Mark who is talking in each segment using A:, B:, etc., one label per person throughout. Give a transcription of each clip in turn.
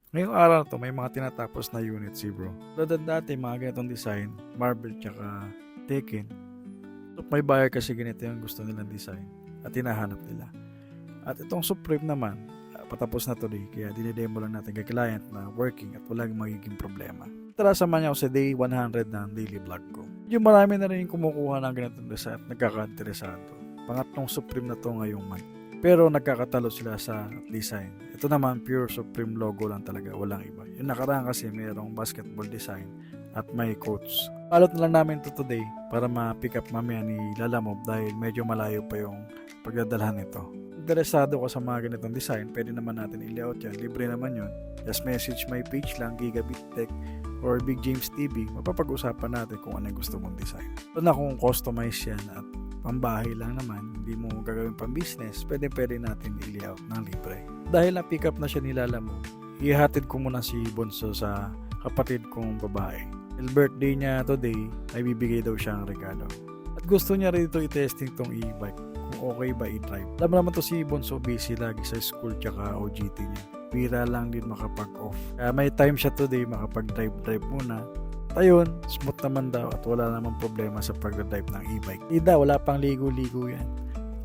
A: Ngayong araw na to, may mga tinatapos na unit si bro. Tulad dati, mga ganitong design, Marvel tsaka Tekken. So, may buyer kasi ganito yung gusto nilang design at hinahanap nila. At itong Supreme naman, patapos na today, kaya dinidemo lang natin kay client na working at walang magiging problema. Tara, samahan niyo ako sa day 100 ng daily vlog ko. Yung marami na rin yung kumukuha ng ganitong design at nagkaka-interesado. Pangatlong Supreme na to ngayong month. Pero nagkakatalo sila sa design. Ito naman, pure Supreme logo lang talaga, walang iba. Yung nakaraan kasi mayroong basketball design at may quotes. Palot na lang namin to today para ma-pick up mamaya ni Lalamove dahil medyo malayo pa yung pagdadalhan nito. Interesado ka sa mga ganitong design, pwede naman natin i-layout yan. Libre naman yun. Just message my page lang, Gigabit Tech or Big James TV. Mapapag-usapan natin kung ano yung gusto mong design. Ito na kung customize yan at pambahay lang naman, hindi mo gagawin pang business, pwede natin i-layout ng libre. Dahil na-pick up na siya nilala mo, ihatid ko muna si Bonso sa kapatid kong babae. Dahil birthday niya today, ay bibigay daw siyang regalo. At gusto niya rin ito i-testing tong e-bike, kung okay ba i-drive. Alam naman to si Bonso, busy lagi sa school tsaka OJT niya. Pira lang din makapag-off. Kaya may time siya today, makapag-drive muna. Ayun, smooth naman daw at wala namang problema sa pag-drive ng e-bike. Ida, wala pang ligo-ligo yan.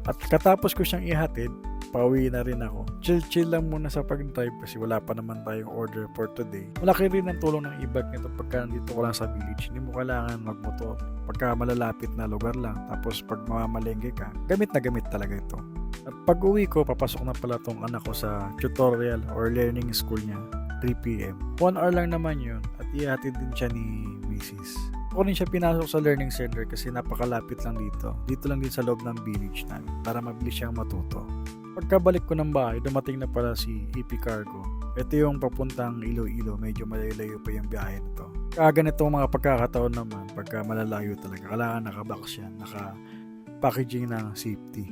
A: At katapos ko siyang ihatid, pauwi na rin ako. Chill lang muna sa pag-drive kasi wala pa naman tayong order for today. Malaki rin ang tulong ng e-bike nito pagka nandito ko lang sa village. Hindi mo kailangan magmotor. Pagka malalapit na lugar lang, tapos pag mamamalengke ka, gamit na gamit talaga ito. At pag uwi ko, papasok na pala tong anak ko sa tutorial or learning school niya. 3 p.m. 1 hour lang naman yun at ihatid din siya ni Mrs. Ako rin siya pinasok sa learning center kasi napakalapit lang dito. Dito lang din sa loob ng village namin para mabilis siyang matuto. Pagkabalik ko ng bahay, dumating na pala si EP Cargo. Ito yung papuntang Iloilo, medyo malayo pa yung biyahe nito. Ganitong mga pagkakataon naman, pagka malalayo talaga, kailangan naka-box yan, naka-packaging ng safety.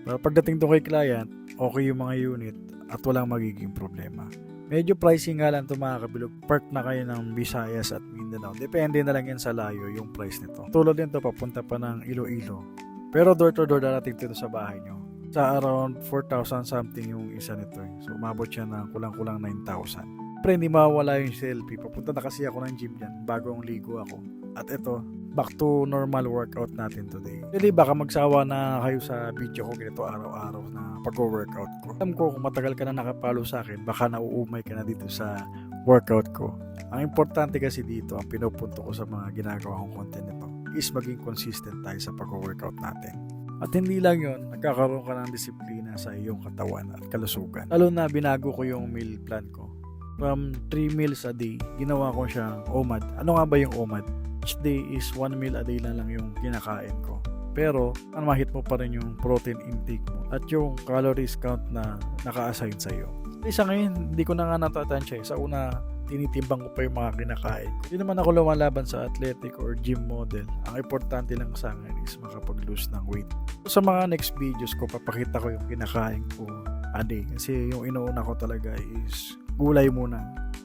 A: Pero pagdating to kay client, okay yung mga unit at walang magiging problema. Medyo pricing nga lang ito mga kabilog. Part na kayo ng Visayas at Mindanao. Depende na lang yan sa layo yung price nito. Tulad nito papunta pa ng Iloilo. Pero door to door darating dito sa bahay nyo. Sa around 4,000 something yung isa nito. So umabot siya ng kulang-kulang 9,000. Pero hindi mawawala yung selfie. Papunta na kasi ako ng gym dyan. Bagong ligo ako. At ito, back to normal workout natin today. Actually, baka magsawa na kayo sa video ko ganito araw-araw na pag-workout ko. Alam ko kung matagal ka na nakapalo sa akin, baka nauumay ka na dito sa workout ko. Ang importante kasi dito, ang pinupunto ko sa mga ginagawa kong content nito, is maging consistent tayo sa pag-workout natin. At hindi lang yun, nagkakaroon ka ng disiplina sa iyong katawan at kalusugan. Lalo na binago ko yung meal plan ko. From 3 meals a day, ginawa ko siyang OMAD. Ano nga ba yung OMAD? Each day is 1 meal a day na lang yung kinakain ko. Pero, mahit mo pa rin yung protein intake mo at yung calories count na naka-assign sa'yo. Isa ngayon, hindi ko na nga natatansya. Sa una, tinitimbang ko pa yung mga kinakain ko. Hindi naman ako lumalaban sa athletic or gym model. Ang importante lang sa akin is makapag-lose ng weight. So, sa mga next videos ko, papakita ko yung kinakain ko a day. Kasi yung inuuna ko talaga is gulay muna.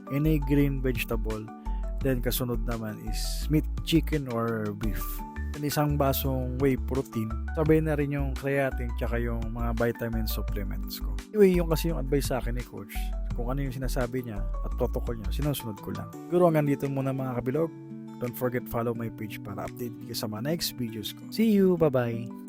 A: Any green vegetable. Then kasunod naman is meat, chicken or beef. And isang basong whey protein. Sabay na rin yung creatine tsaka yung mga vitamin supplements ko. Anyway, yung kasi yung advice sa akin ni coach. Kung ano yung sinasabi niya at protocol niya, sinusunod ko lang. Siguro hanggang dito muna mga kabilog. Don't forget follow my page para update kayo sa mga next videos ko. See you! Bye-bye!